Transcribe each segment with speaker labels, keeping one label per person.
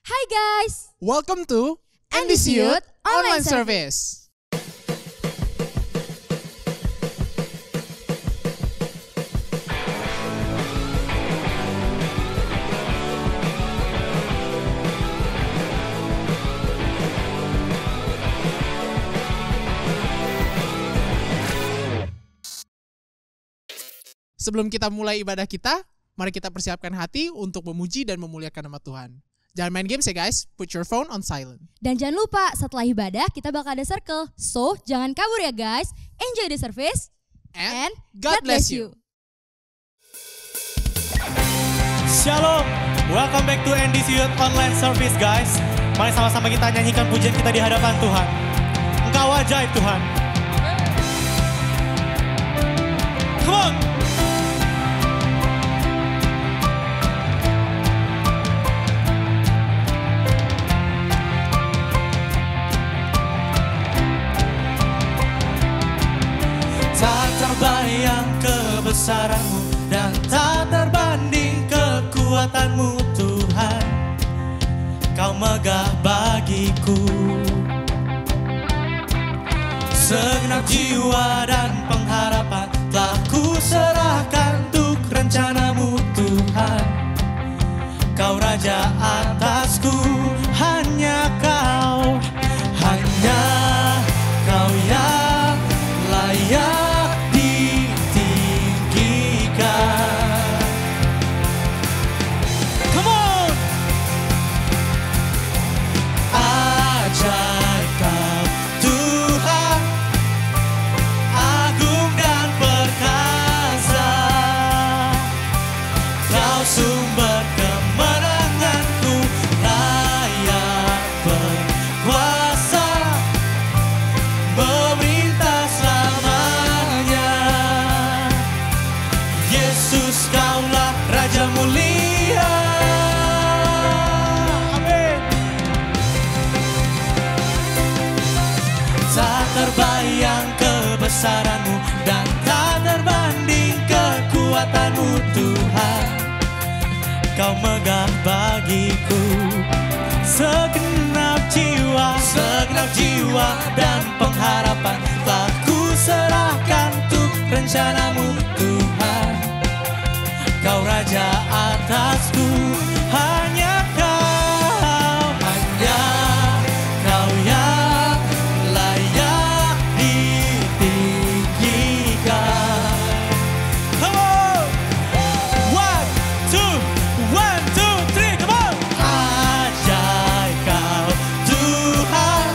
Speaker 1: Hai guys,
Speaker 2: Welcome to NDC Youth Online Service. Sebelum kita mulai ibadah kita, mari kita persiapkan hati untuk memuji dan memuliakan nama Tuhan. Jangan main games ya guys, put your phone on silent.
Speaker 1: dan jangan lupa setelah ibadah kita bakal ada circle. So, jangan kabur ya guys. Enjoy the service and God bless you.
Speaker 3: Shalom, welcome back to NDC Youth Online Service guys. Mari sama-sama kita nyanyikan pujian kita di hadapan Tuhan. Engkau ajaib Tuhan. Come on. Tak terbayang kebesaranmu dan tak terbanding kekuatanmu Tuhan. Kau megah bagiku. Segenap jiwa dan pengharapan telah ku serahkan untuk rencanamu Tuhan. Kau raja atasku, hanya kau yang layak ditinggikan. Come on. Ajaib kau Tuhan, agung dan perkasa. Kau sumber kemenanganku, layak berkuasa, memerintah selamanya. Yesus kaulah Raja mulia. Amin. Tak terbayang kebesaranmu dan tak terbanding kekuatanmu Tuhan. Kau megah bagiku. Segenap jiwa dan pengharapan telah ku serahkan untuk rencanamu Tuhan. Kau raja atasku, hanya kau yang layak ditinggikan. Come on, one, two, three, come on. Ajaib kau Tuhan,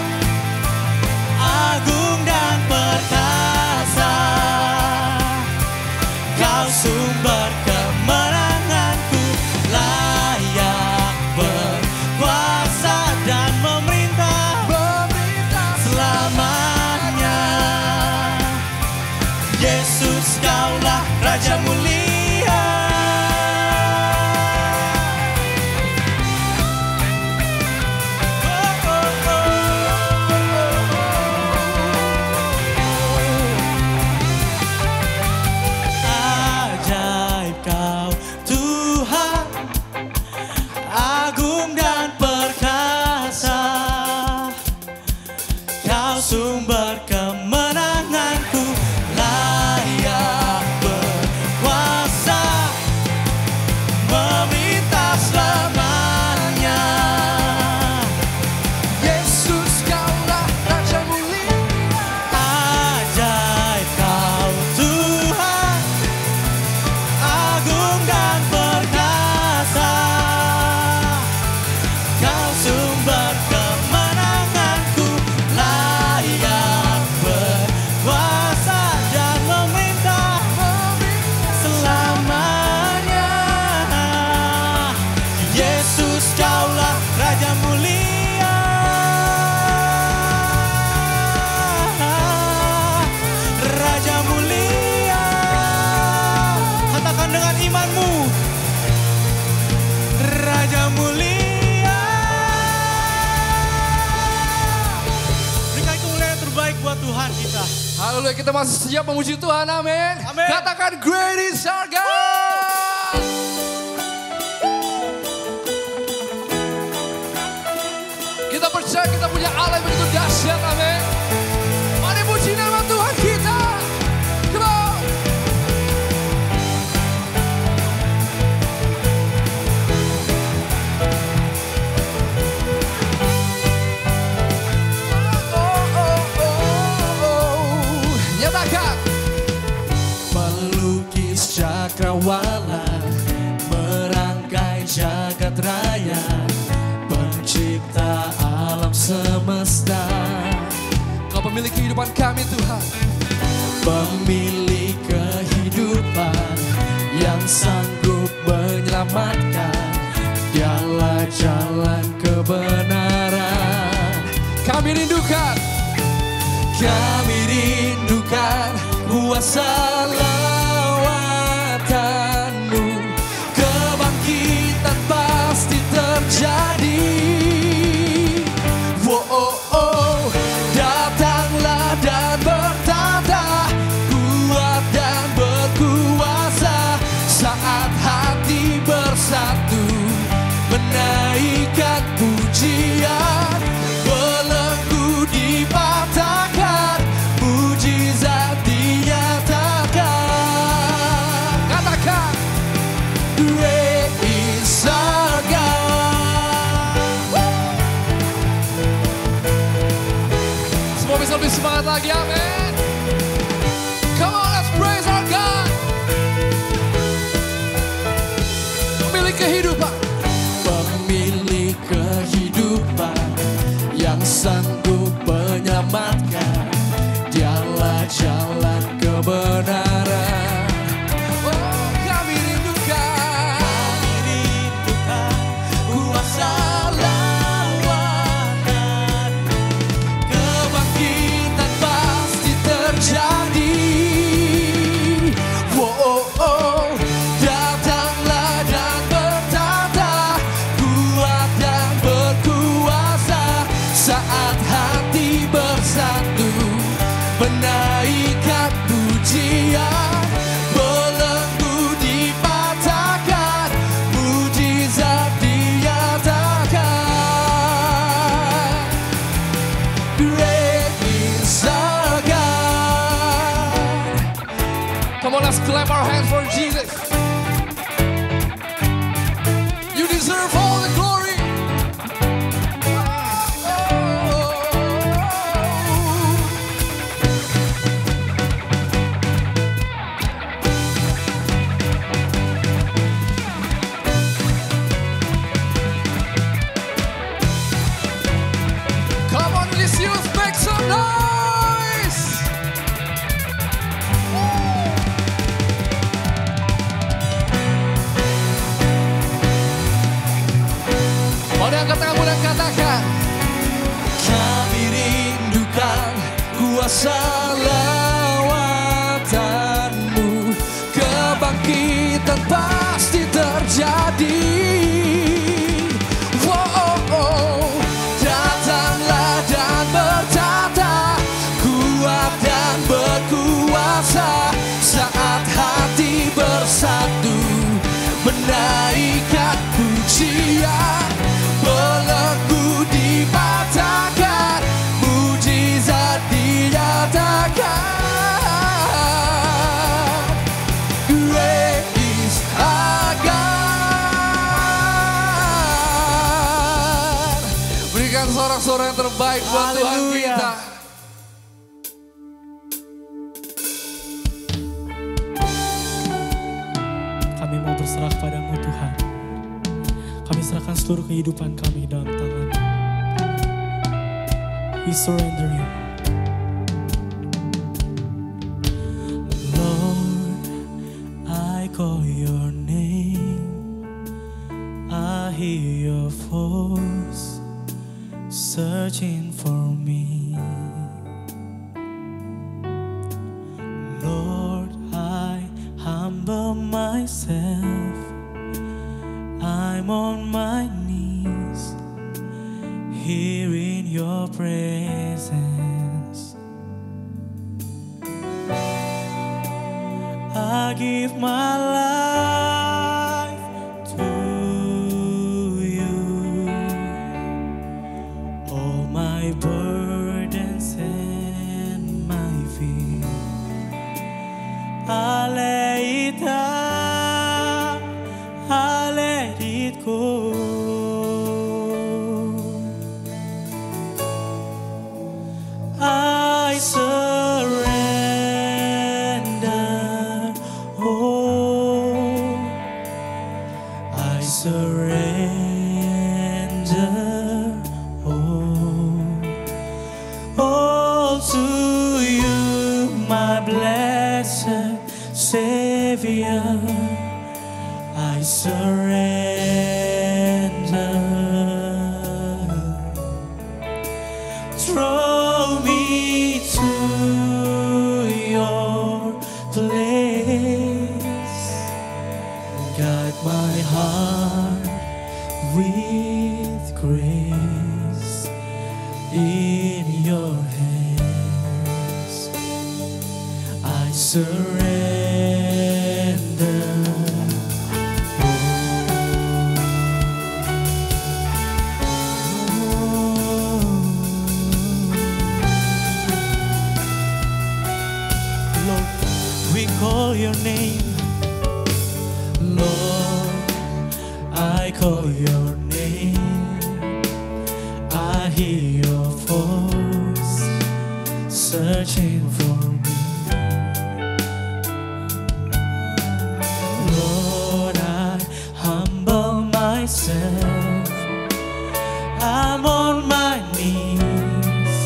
Speaker 3: agung dan perkasa. Kau sumber kemenanganku, layak berkuasa dan memerintah selamanya. Yesus kaulah Raja mulia. Oh, oh, Ajaib kau Tuhan, agung dan perkasa. Kau sumber kemenanganku, layak berkuasa, memerintah selamanya. Yesus kaulah Raja mulia. Ajaib kau Tuhan, agung dan perkasa. Kau sumber kemenanganku, layak berkuasa dan memerintah selamanya. Yesus kaulah Raja mulia. Raja mulia. Katakan dengan imanmu, Raja mulia. Berikan kemuliaan terbaik buat Tuhan kita.
Speaker 4: Haleluya, kita masih siap memuji Tuhan, amin.
Speaker 3: Amin.
Speaker 4: Katakan great is our God. Kita percaya kita punya Allah yang begitu dahsyat, amin. Mari puji nama Tuhan kita. Come on. Nyatakan.
Speaker 5: Melukis cakrawala, merangkai jagat raya, pencipta alam semesta.
Speaker 4: Kau pemilik kehidupan kami Tuhan.
Speaker 5: Pemilik kehidupan yang sanggup menyelamatkan, dialah jalan kebenaran.
Speaker 4: Kami rindukan.
Speaker 5: Kami rindukan kuasa lawatanmu, kebangkitan pasti terjadi. Oh, oh, oh, datanglah dan bertata, kuat dan berkuasa, saat hati bersatu menaikkan pujian, belenggu dipatahkan, mujizat dinyatakan.
Speaker 4: Katakan.
Speaker 5: Great is our God.
Speaker 4: Semua bisa lebih semangat lagi, amin. Come on, let's praise our God. Pemilik kehidupan.
Speaker 5: Pemilik kehidupan yang sanggup menyelamatkan, dialah jalan kebenaran.
Speaker 4: Oh, kami rindukan.
Speaker 5: Kuasa lawanan, kebangkitan pasti terjadi. Oh, oh, oh, datanglah dan bertata, kuat dan berkuasa, saat hati bersatu menaikkan pujian, belenggu dipatahkan, mujizat dinyatakan. Great is our God.
Speaker 4: Come on, let's clap our hands for Jesus. You deserve all the glory. Come on, let's use, make some noise. Mari angkat tanganmu dan katakan.
Speaker 5: Kami rindukan kuasa lawatanmu, kebangkitan pasti terjadi. Oh, oh, oh, datanglah dan bertata, kuat dan berkuasa, saat hati bersatu menaikkan pujian, belenggu dipatahkan, mujizat dinyatakan. Great is our God.
Speaker 4: Berikan sorak-sorak yang terbaik buat Tuhan
Speaker 3: Haleluya.
Speaker 4: kita.
Speaker 3: Kami mau berserah padamu Tuhan. Kami serahkan seluruh kehidupan kami dalam tangan. We surrender you. Lord, I call your name. I hear your voice searching for me. Lord, I humble myself. I'm on my knees, here in your presence. I give my life to you. all to you, my blessed Savior, I surrender. Draw me to your place, guide my heart with grace. In your hands I surrender. Lord, we call your name. Lord, I call your name. I hear your voice searching for me. Lord, I humble myself. I'm on my knees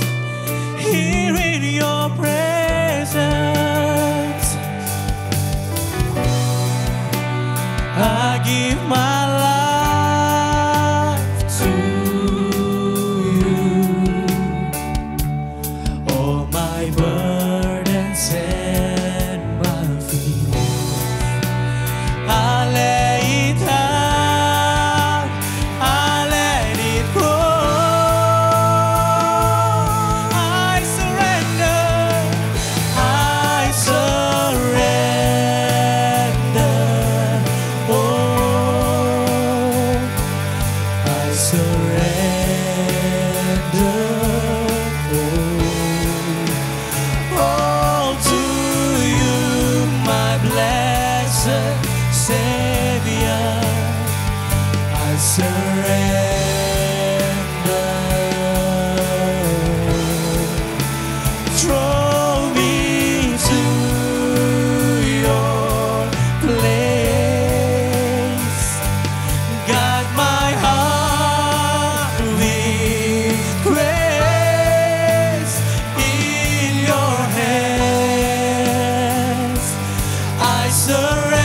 Speaker 3: here in your presence. I give my life to you. All my burdens and my fears, I lay it down, I let it go. I surrender, I surrender. Oh, I surrender. All to you, my blessed Savior, I surrender. Draw me to your place, guide my heart with grace. In your hands I surrender.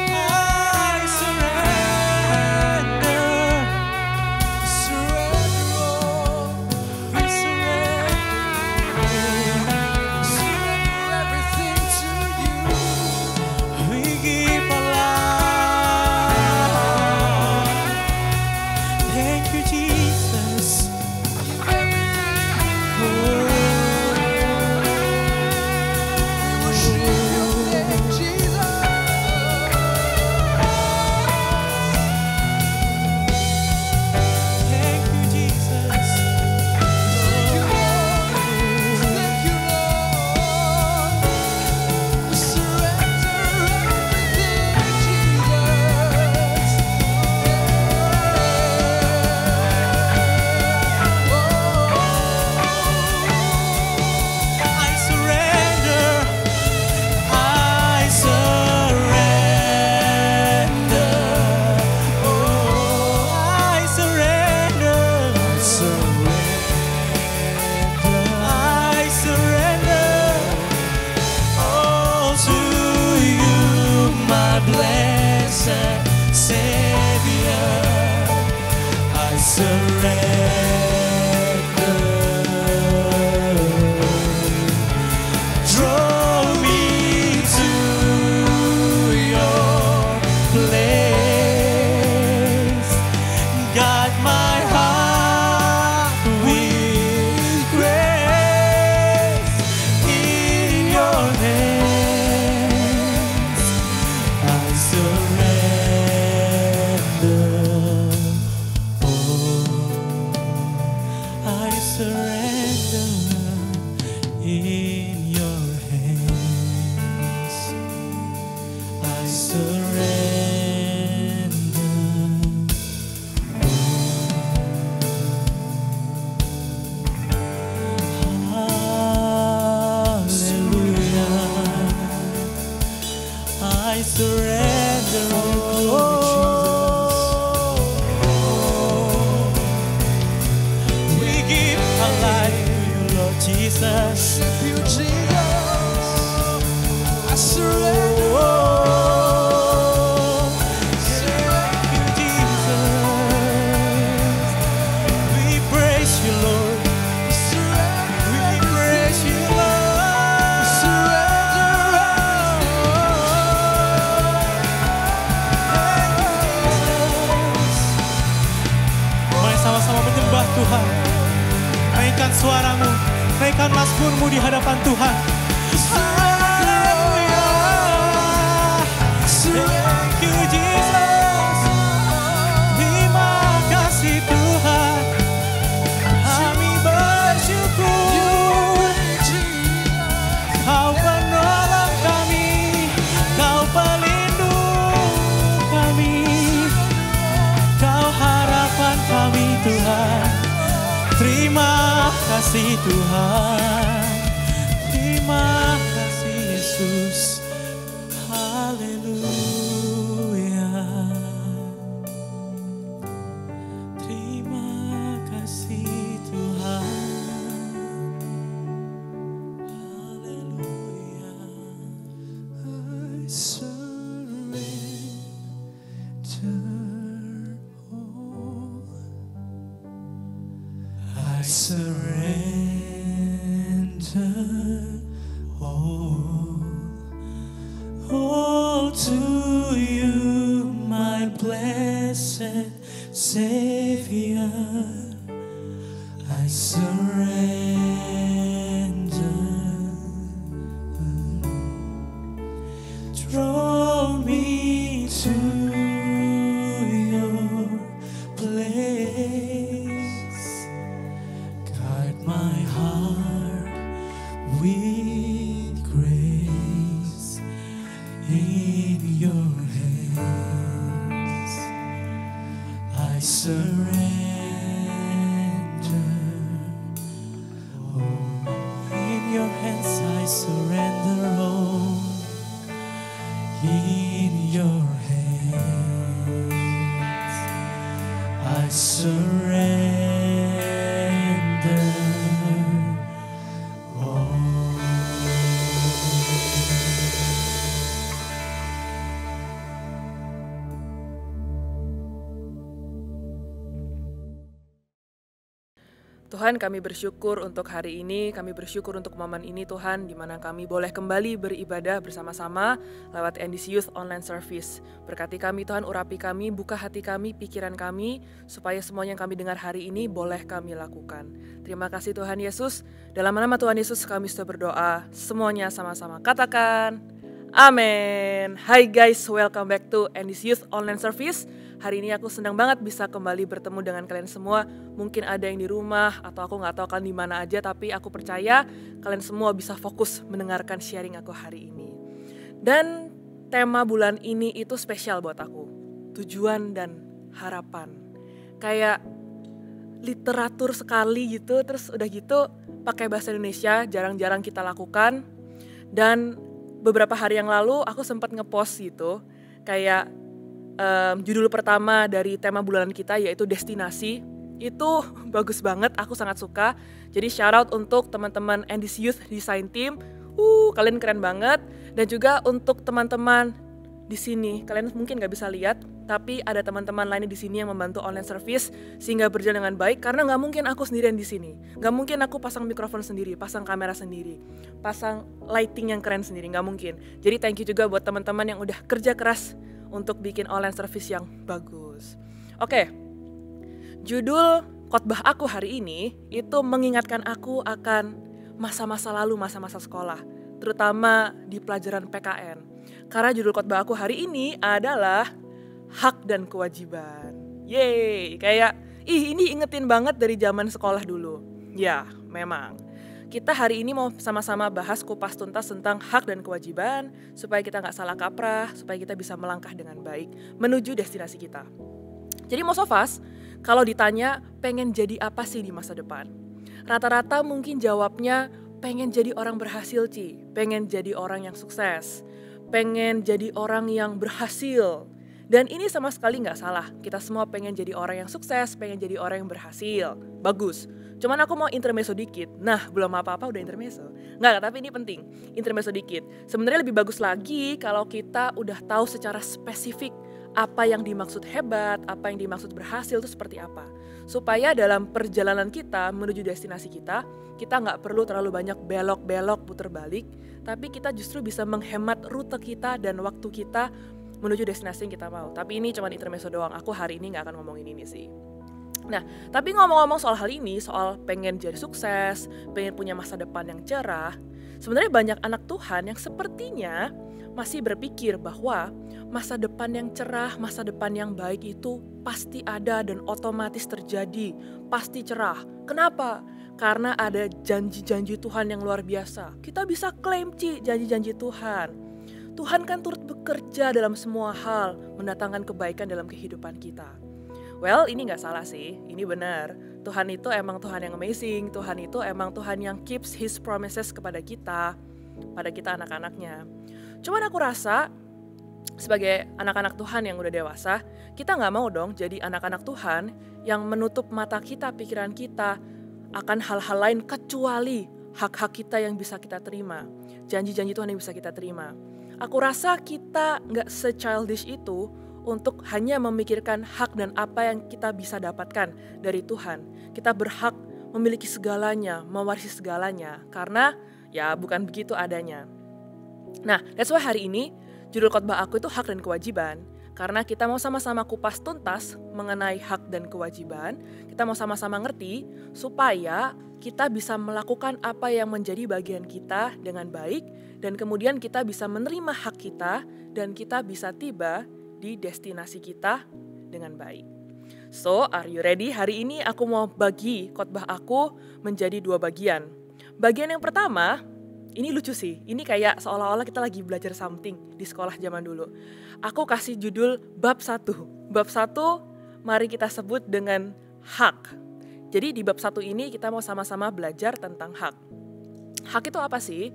Speaker 3: I surrender. I
Speaker 5: Everything to you.
Speaker 3: We give our life. Thank you, Jesus.
Speaker 5: Worship your name, Jesus.
Speaker 3: Thank you, Jesus.
Speaker 5: Thank you, Lord. We surrender everything, Jesus.
Speaker 3: I surrender. I surrender. Oh, I surrender. I surrender. All to you, my blessed Savior, I surrender. Draw me to your place, guide my heart with grace. In your hands I surrender. Oh, I surrender. In your hands I surrender. di hadapan Tuhan. Haleluya. Thank you Jesus. Terima kasih Tuhan. Kami bersyukur. Kau penolong kami, Kau pelindung kami, Kau harapan kami Tuhan. Terima kasih Tuhan. Terima kasih Yesus. Haleluya. Terima kasih Tuhan. Haleluya.
Speaker 5: I surrender all to you, my blessed Savior. I surrender. Draw me to your place. Guide my heart with grace. In your hands I surrender. Oh, in your hands I surrender all. In your hands I surrender all.
Speaker 6: Tuhan, kami bersyukur untuk hari ini, kami bersyukur untuk momen ini Tuhan, di mana kami boleh kembali beribadah bersama-sama lewat NDC Youth Online Service. Berkati kami Tuhan, urapi kami, buka hati kami, pikiran kami, supaya semua yang kami dengar hari ini boleh kami lakukan. Terima kasih Tuhan Yesus, dalam nama Tuhan Yesus kami sudah berdoa, semuanya sama-sama katakan, amin. Hai guys, welcome back to NDC Youth Online Service. Hari ini aku senang banget bisa kembali bertemu dengan kalian semua. Mungkin ada yang di rumah atau aku nggak tahu kalian di mana aja, tapi aku percaya kalian semua bisa fokus mendengarkan sharing aku hari ini. Dan tema bulan ini itu spesial buat aku. Tujuan dan harapan. Kayak literatur sekali gitu, terus udah gitu pakai bahasa Indonesia, jarang-jarang kita lakukan. Dan beberapa hari yang lalu aku sempat ngepost gitu, kayak judul pertama dari tema bulanan kita yaitu destinasi. Itu bagus banget, aku sangat suka. Jadi shout out untuk teman-teman NDC Youth Design Team. Kalian keren banget. Dan juga untuk teman-teman di sini, kalian mungkin nggak bisa lihat, tapi ada teman-teman lainnya di sini yang membantu online service sehingga berjalan dengan baik. Karena nggak mungkin aku sendirian di sini, nggak mungkin aku pasang mikrofon sendiri, pasang kamera sendiri, pasang lighting yang keren sendiri, nggak mungkin. Jadi thank you juga buat teman-teman yang udah kerja keras untuk bikin online service yang bagus. Oke, judul khotbah aku hari ini itu mengingatkan aku akan masa-masa lalu, masa-masa sekolah, terutama di pelajaran PKN. Karena judul khotbah aku hari ini adalah hak dan kewajiban. Yeay, kayak ini ingetin banget dari zaman sekolah dulu. Ya, memang. Kita hari ini mau sama-sama bahas kupas tuntas tentang hak dan kewajiban supaya kita nggak salah kaprah, supaya kita bisa melangkah dengan baik menuju destinasi kita. Jadi most of us, kalau ditanya pengen jadi apa sih di masa depan? Rata-rata mungkin jawabnya pengen jadi orang berhasil, pengen jadi orang yang sukses, pengen jadi orang yang berhasil. Dan ini sama sekali nggak salah, kita semua pengen jadi orang yang sukses, pengen jadi orang yang berhasil, bagus. Cuman aku mau intermezzo dikit, nah belum apa-apa udah intermezzo. Nggak, tapi ini penting, intermezzo dikit. Sebenarnya lebih bagus lagi kalau kita udah tahu secara spesifik apa yang dimaksud hebat, apa yang dimaksud berhasil itu seperti apa. Supaya dalam perjalanan kita menuju destinasi kita nggak perlu terlalu banyak belok-belok puter balik, tapi kita justru bisa menghemat rute kita dan waktu kita menuju destinasi yang kita mau. Tapi ini cuma intermezzo doang, aku hari ini nggak akan ngomongin ini sih. Nah, tapi ngomong-ngomong soal hal ini, soal pengen jadi sukses, pengen punya masa depan yang cerah, sebenarnya banyak anak Tuhan yang sepertinya masih berpikir bahwa masa depan yang cerah, masa depan yang baik itu pasti ada dan otomatis terjadi, pasti cerah. Kenapa? Karena ada janji-janji Tuhan yang luar biasa. Kita bisa klaim janji-janji Tuhan. Tuhan kan turut bekerja dalam semua hal, mendatangkan kebaikan dalam kehidupan kita. Well, ini gak salah sih, ini benar. Tuhan itu emang Tuhan yang amazing, Tuhan itu emang Tuhan yang keeps His promises kepada kita, pada kita anak-anaknya. Cuman aku rasa, sebagai anak-anak Tuhan yang udah dewasa, kita gak mau dong jadi anak-anak Tuhan yang menutup mata kita, pikiran kita akan hal-hal lain kecuali hak-hak kita yang bisa kita terima, janji-janji Tuhan yang bisa kita terima. Aku rasa kita gak se-childish itu untuk hanya memikirkan hak dan apa yang kita bisa dapatkan dari Tuhan. Kita berhak memiliki segalanya, mewarisi segalanya, karena ya bukan begitu adanya. Nah, that's why hari ini judul khotbah aku itu hak dan kewajiban. Karena kita mau sama-sama kupas tuntas mengenai hak dan kewajiban, kita mau sama-sama ngerti supaya kita bisa melakukan apa yang menjadi bagian kita dengan baik, dan kemudian kita bisa menerima hak kita dan kita bisa tiba di destinasi kita dengan baik. So, are you ready? Hari ini aku mau bagi khotbah aku menjadi 2 bagian. Bagian yang pertama, ini lucu sih. Ini kayak seolah-olah kita lagi belajar something di sekolah zaman dulu. Aku kasih judul bab 1. Bab 1, mari kita sebut dengan hak. Jadi di bab 1 ini kita mau sama-sama belajar tentang hak. Hak itu apa sih?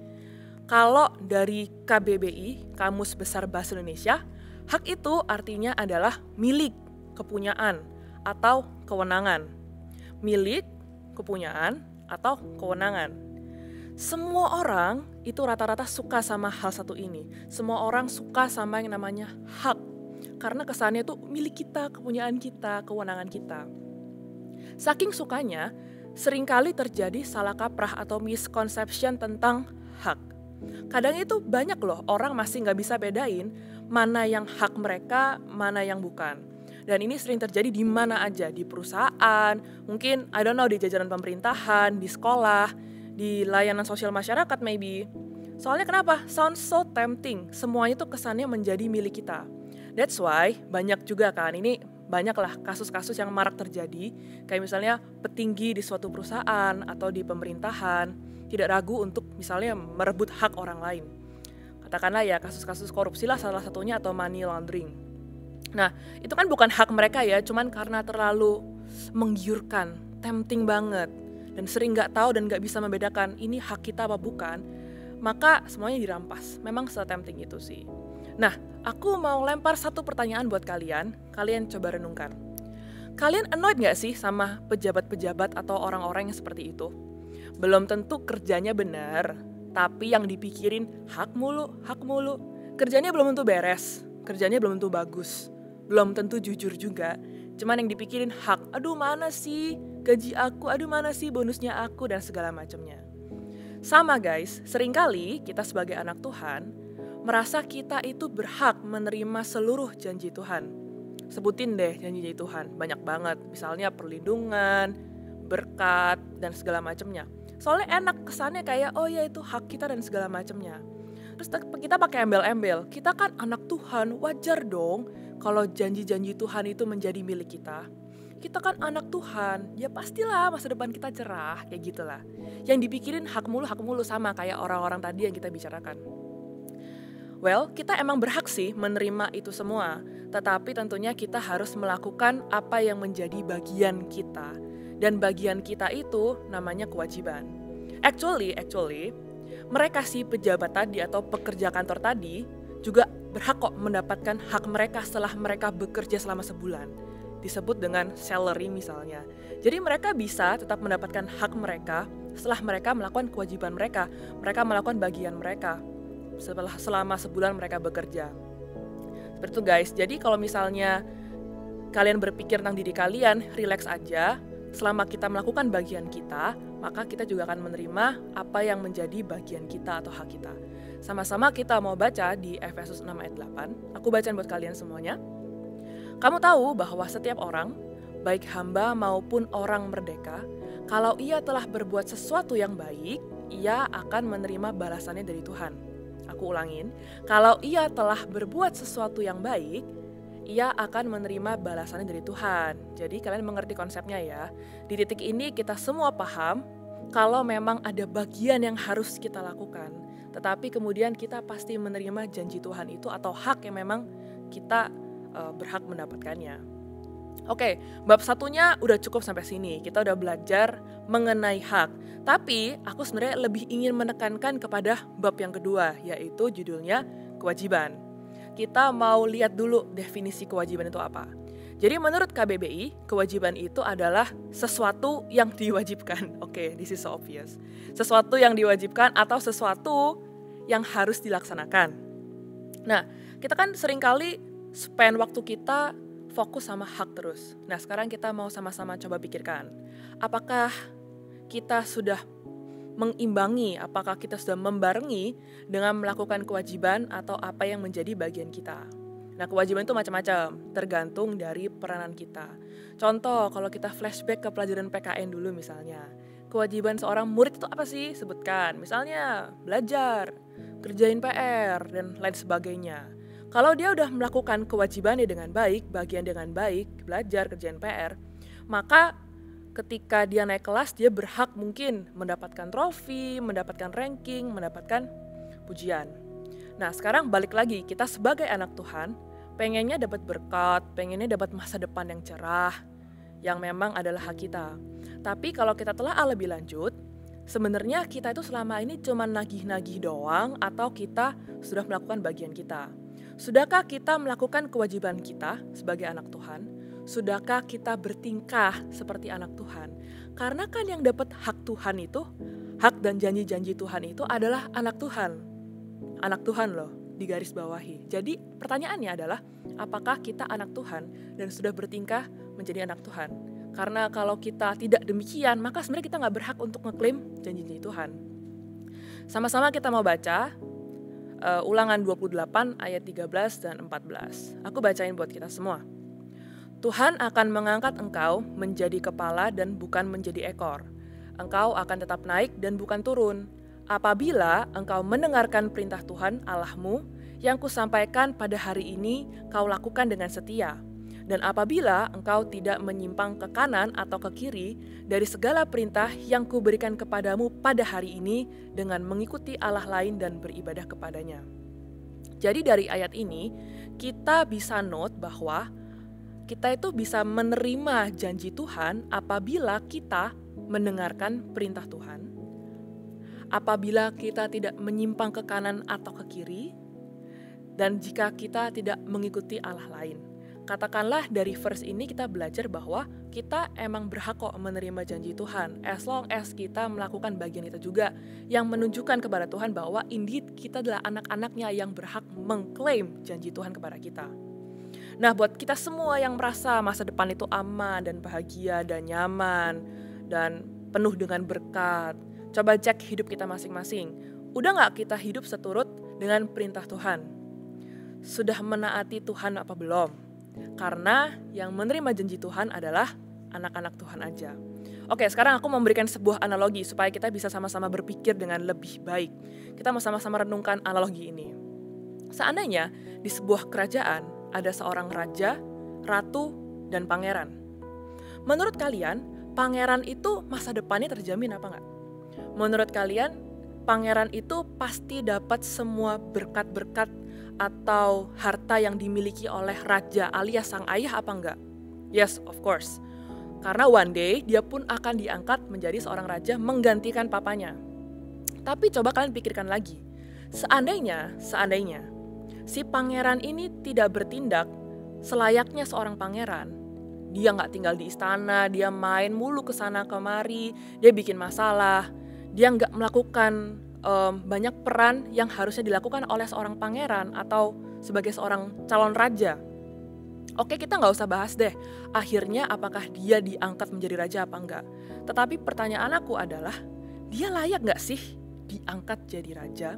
Speaker 6: Kalau dari KBBI, Kamus Besar Bahasa Indonesia, hak itu artinya adalah milik, kepunyaan, atau kewenangan. Milik, kepunyaan, atau kewenangan. Semua orang itu rata-rata suka sama hal satu ini. Semua orang suka sama yang namanya hak. Karena kesannya itu milik kita, kepunyaan kita, kewenangan kita. Saking sukanya, seringkali terjadi salah kaprah atau misconception tentang hak. Kadang itu banyak loh orang masih gak bisa bedain mana yang hak mereka, mana yang bukan. Dan ini sering terjadi di mana aja, di perusahaan, mungkin di jajaran pemerintahan, di sekolah, di layanan sosial masyarakat maybe. Soalnya kenapa? Sounds so tempting, semuanya tuh kesannya menjadi milik kita. That's why banyak juga kan, ini banyaklah kasus-kasus yang marak terjadi, kayak misalnya petinggi di suatu perusahaan atau di pemerintahan tidak ragu untuk misalnya merebut hak orang lain. Katakanlah ya kasus-kasus korupsi lah salah satunya atau money laundering. Nah itu kan bukan hak mereka ya, cuman karena terlalu menggiurkan, tempting banget, dan sering gak tahu dan gak bisa membedakan ini hak kita apa bukan, maka semuanya dirampas. Memang se-tempting itu sih. Nah aku mau lempar satu pertanyaan buat kalian coba renungkan. Kalian annoyed gak sih sama pejabat-pejabat atau orang-orang yang seperti itu? Belum tentu kerjanya benar, tapi yang dipikirin hak mulu. Kerjanya belum tentu beres, kerjanya belum tentu bagus, belum tentu jujur juga. Cuman yang dipikirin hak, aduh mana sih gaji aku, aduh mana sih bonusnya aku, dan segala macamnya. Sama guys, seringkali kita sebagai anak Tuhan merasa kita itu berhak menerima seluruh janji Tuhan. Sebutin deh janji Tuhan, banyak banget. Misalnya perlindungan, berkat, dan segala macamnya. Soalnya enak kesannya kayak oh ya itu hak kita dan segala macamnya. Terus kita pakai embel-embel, kita kan anak Tuhan, wajar dong kalau janji-janji Tuhan itu menjadi milik kita. Kita kan anak Tuhan, ya pastilah masa depan kita cerah, kayak gitulah. Yang dipikirin hak mulu sama kayak orang-orang tadi yang kita bicarakan. Well, kita emang berhak sih menerima itu semua, tetapi tentunya kita harus melakukan apa yang menjadi bagian kita. Dan bagian kita itu namanya kewajiban. Actually, mereka si pejabat tadi atau pekerja kantor tadi juga berhak kok mendapatkan hak mereka setelah mereka bekerja selama sebulan. Disebut dengan salary misalnya. Jadi mereka bisa tetap mendapatkan hak mereka setelah mereka melakukan kewajiban mereka. Mereka melakukan bagian mereka selama sebulan mereka bekerja. Seperti itu guys. Jadi kalau misalnya kalian berpikir tentang diri kalian, relax aja. Selama kita melakukan bagian kita, maka kita juga akan menerima apa yang menjadi bagian kita atau hak kita. Sama-sama kita mau baca di Efesus 6 ayat 8. Aku bacain buat kalian semuanya. Kamu tahu bahwa setiap orang baik hamba maupun orang merdeka, kalau ia telah berbuat sesuatu yang baik, ia akan menerima balasannya dari Tuhan. Aku ulangin, kalau ia telah berbuat sesuatu yang baik, ia akan menerima balasannya dari Tuhan. Jadi kalian mengerti konsepnya ya. Di titik ini kita semua paham kalau memang ada bagian yang harus kita lakukan, tetapi kemudian kita pasti menerima janji Tuhan itu atau hak yang memang kita berhak mendapatkannya. Oke, bab satunya udah cukup sampai sini. Kita udah belajar mengenai hak. Tapi aku sebenarnya lebih ingin menekankan kepada bab yang kedua, yaitu judulnya kewajiban. Kita mau lihat dulu definisi kewajiban itu apa. Jadi menurut KBBI, kewajiban itu adalah sesuatu yang diwajibkan. Oke, this is so obvious. Sesuatu yang diwajibkan atau sesuatu yang harus dilaksanakan. Nah, kita kan seringkali spend waktu kita fokus sama hak terus. Nah, sekarang kita mau sama-sama coba pikirkan. Apakah kita sudah mengimbangi, apakah kita sudah membarengi dengan melakukan kewajiban atau apa yang menjadi bagian kita. Nah, kewajiban itu macam-macam, tergantung dari peranan kita. Contoh, kalau kita flashback ke pelajaran PKN dulu misalnya. Kewajiban seorang murid itu apa sih? Sebutkan. Misalnya, belajar, kerjain PR, dan lain sebagainya. Kalau dia udah melakukan kewajibannya dengan baik, bagian dengan baik, belajar, kerjain PR, maka ketika dia naik kelas, dia berhak mungkin mendapatkan trofi, mendapatkan ranking, mendapatkan pujian. Nah, sekarang balik lagi, kita sebagai anak Tuhan, pengennya dapat berkat, pengennya dapat masa depan yang cerah, yang memang adalah hak kita. Tapi kalau kita telah lebih lanjut, sebenarnya kita itu selama ini cuma nagih-nagih doang atau kita sudah melakukan bagian kita. Sudahkah kita melakukan kewajiban kita sebagai anak Tuhan? Sudahkah kita bertingkah seperti anak Tuhan? Karena kan yang dapat hak Tuhan itu, hak dan janji-janji Tuhan itu adalah anak Tuhan. Anak Tuhan loh, digaris bawahi. Jadi pertanyaannya adalah, apakah kita anak Tuhan dan sudah bertingkah menjadi anak Tuhan? Karena kalau kita tidak demikian, maka sebenarnya kita nggak berhak untuk ngeklaim janji-janji Tuhan. Sama-sama kita mau baca Ulangan 28 ayat 13 dan 14. Aku bacain buat kita semua. Tuhan akan mengangkat engkau menjadi kepala dan bukan menjadi ekor. Engkau akan tetap naik dan bukan turun. Apabila engkau mendengarkan perintah Tuhan Allahmu yang kusampaikan pada hari ini, kau lakukan dengan setia. Dan apabila engkau tidak menyimpang ke kanan atau ke kiri dari segala perintah yang kuberikan kepadamu pada hari ini dengan mengikuti Allah lain dan beribadah kepadanya. Jadi dari ayat ini kita bisa note bahwa kita itu bisa menerima janji Tuhan apabila kita mendengarkan perintah Tuhan. Apabila kita tidak menyimpang ke kanan atau ke kiri, dan jika kita tidak mengikuti Allah lain. Katakanlah dari verse ini kita belajar bahwa kita emang berhak kok menerima janji Tuhan as long as kita melakukan bagian kita juga yang menunjukkan kepada Tuhan bahwa indeed kita adalah anak-anaknya yang berhak mengklaim janji Tuhan kepada kita. Nah, buat kita semua yang merasa masa depan itu aman dan bahagia dan nyaman dan penuh dengan berkat, coba cek hidup kita masing-masing. Udah gak kita hidup seturut dengan perintah Tuhan? Sudah menaati Tuhan apa belum? Karena yang menerima janji Tuhan adalah anak-anak Tuhan aja. Oke, sekarang aku memberikan sebuah analogi supaya kita bisa sama-sama berpikir dengan lebih baik. Kita mau sama-sama renungkan analogi ini. Seandainya di sebuah kerajaan ada seorang raja, ratu, dan pangeran. Menurut kalian, pangeran itu masa depannya terjamin apa enggak? Menurut kalian, pangeran itu pasti dapat semua berkat-berkat atau harta yang dimiliki oleh raja alias sang ayah apa enggak? Yes, of course. Karena one day dia pun akan diangkat menjadi seorang raja menggantikan papanya. Tapi coba kalian pikirkan lagi. Seandainya si pangeran ini tidak bertindak selayaknya seorang pangeran. Dia nggak tinggal di istana, dia main mulu ke sana kemari, dia bikin masalah, dia nggak melakukan banyak peran yang harusnya dilakukan oleh seorang pangeran atau sebagai seorang calon raja. Oke, kita nggak usah bahas deh akhirnya apakah dia diangkat menjadi raja apa enggak. Tetapi pertanyaan aku adalah, dia layak nggak sih diangkat jadi raja?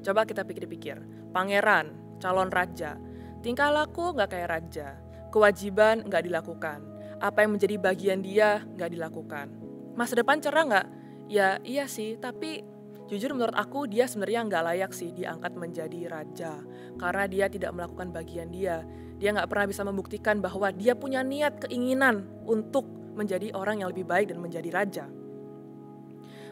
Speaker 6: Coba kita pikir-pikir. Pangeran, calon raja, tingkah laku nggak kayak raja, kewajiban nggak dilakukan. apa yang menjadi bagian dia nggak dilakukan. Masa depan cerah nggak? Ya iya sih, tapi jujur menurut aku dia sebenarnya nggak layak sih diangkat menjadi raja. Karena dia tidak melakukan bagian dia. Dia nggak pernah bisa membuktikan bahwa dia punya niat, keinginan untuk menjadi orang yang lebih baik dan menjadi raja.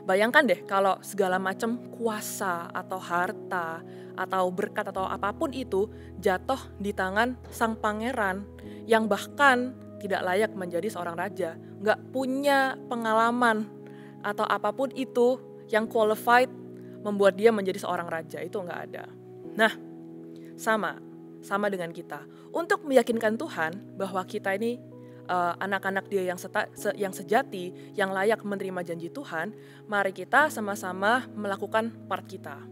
Speaker 6: Bayangkan deh kalau segala macam kuasa atau harta atau berkat atau apapun itu jatuh di tangan sang pangeran yang bahkan tidak layak menjadi seorang raja, nggak punya pengalaman atau apapun itu yang qualified membuat dia menjadi seorang raja, itu nggak ada. Nah, sama dengan kita. Untuk meyakinkan Tuhan bahwa kita ini anak-anak dia yang sejati, yang layak menerima janji Tuhan, mari kita sama-sama melakukan part kita.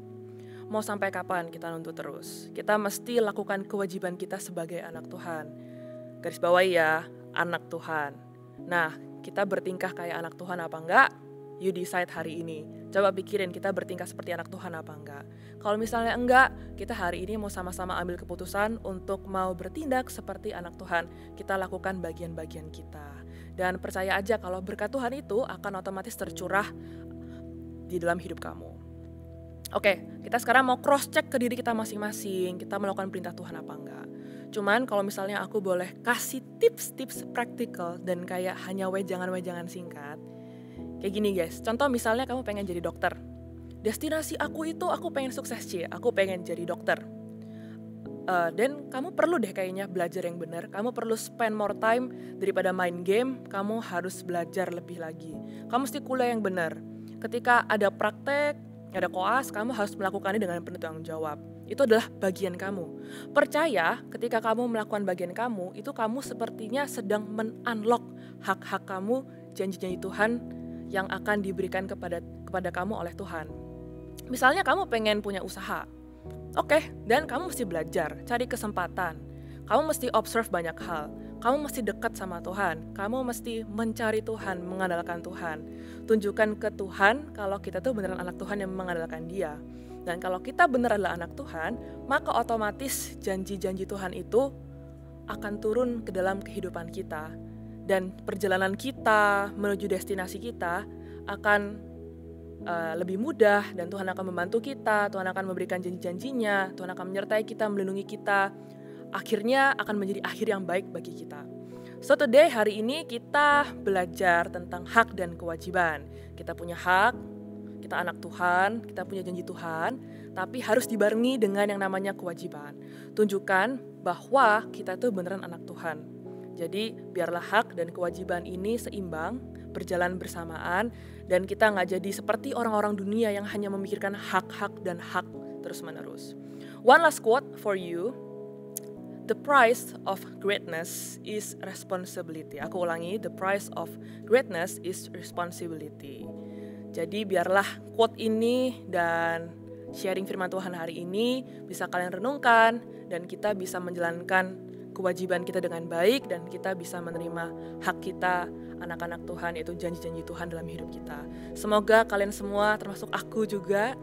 Speaker 6: Mau sampai kapan kita nuntut terus? Kita mesti lakukan kewajiban kita sebagai anak Tuhan. Garis bawahi ya, anak Tuhan. Nah, kita bertingkah kayak anak Tuhan apa enggak? You decide hari ini. Coba pikirin kita bertingkah seperti anak Tuhan apa enggak. Kalau misalnya enggak, kita hari ini mau sama-sama ambil keputusan untuk mau bertindak seperti anak Tuhan. Kita lakukan bagian-bagian kita. Dan percaya aja kalau berkat Tuhan itu akan otomatis tercurah di dalam hidup kamu. Oke, kita sekarang mau cross check ke diri kita masing-masing. Kita melakukan perintah Tuhan apa enggak. Cuman kalau misalnya aku boleh kasih tips-tips praktikal dan kayak hanya wejangan-wejangan singkat. Kayak gini guys, contoh misalnya kamu pengen jadi dokter. Destinasi aku itu aku pengen sukses aku pengen jadi dokter. Dan kamu perlu deh kayaknya belajar yang benar. Kamu perlu spend more time daripada main game. Kamu harus belajar lebih lagi. Kamu mesti kuliah yang benar. Ketika ada praktek, ada koas, kamu harus melakukannya dengan penuh tanggung jawab. Itu adalah bagian kamu. Percaya ketika kamu melakukan bagian kamu, itu kamu sepertinya sedang men-unlock hak-hak kamu, janji-janji Tuhan yang akan diberikan kepada kamu oleh Tuhan. Misalnya kamu pengen punya usaha. Oke, dan kamu mesti belajar, cari kesempatan. Kamu mesti observe banyak hal. Kamu mesti dekat sama Tuhan. Kamu mesti mencari Tuhan, mengandalkan Tuhan. Tunjukkan ke Tuhan kalau kita tuh beneran anak Tuhan yang mengandalkan Dia. Dan kalau kita benar adalah anak Tuhan, maka otomatis janji-janji Tuhan itu akan turun ke dalam kehidupan kita. Dan perjalanan kita menuju destinasi kita akan lebih mudah dan Tuhan akan membantu kita, Tuhan akan memberikan janji-janjinya, Tuhan akan menyertai kita, melindungi kita. Akhirnya akan menjadi akhir yang baik bagi kita. So today, hari ini kita belajar tentang hak dan kewajiban. Kita punya hak, kita anak Tuhan, kita punya janji Tuhan, tapi harus dibarengi dengan yang namanya kewajiban. Tunjukkan bahwa kita tuh beneran anak Tuhan. Jadi biarlah hak dan kewajiban ini seimbang, berjalan bersamaan, dan kita nggak jadi seperti orang-orang dunia yang hanya memikirkan hak-hak dan hak terus-menerus. One last quote for you. The price of greatness is responsibility. Aku ulangi, the price of greatness is responsibility. Jadi biarlah quote ini dan sharing firman Tuhan hari ini bisa kalian renungkan dan kita bisa menjalankan kewajiban kita dengan baik dan kita bisa menerima hak kita anak-anak Tuhan, yaitu janji-janji Tuhan dalam hidup kita. Semoga kalian semua termasuk aku juga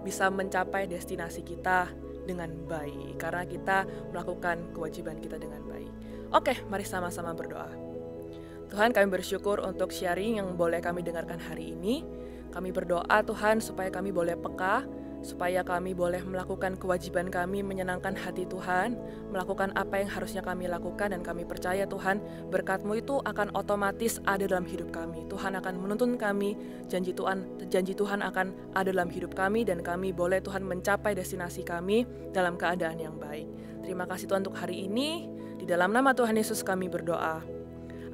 Speaker 6: bisa mencapai destinasi kita dengan baik karena kita melakukan kewajiban kita dengan baik. Oke, mari sama-sama berdoa. Tuhan, kami bersyukur untuk sharing yang boleh kami dengarkan hari ini. Kami berdoa Tuhan supaya kami boleh peka, supaya kami boleh melakukan kewajiban kami menyenangkan hati Tuhan, melakukan apa yang harusnya kami lakukan, dan kami percaya Tuhan berkat-Mu itu akan otomatis ada dalam hidup kami. Tuhan akan menuntun kami, janji Tuhan akan ada dalam hidup kami, dan kami boleh Tuhan mencapai destinasi kami dalam keadaan yang baik. Terima kasih Tuhan untuk hari ini, di dalam nama Tuhan Yesus kami berdoa.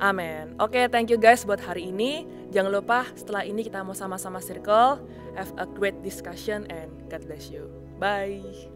Speaker 6: Amin. Oke, thank you guys buat hari ini. Jangan lupa setelah ini kita mau sama-sama circle. Have a great discussion and God bless you. Bye.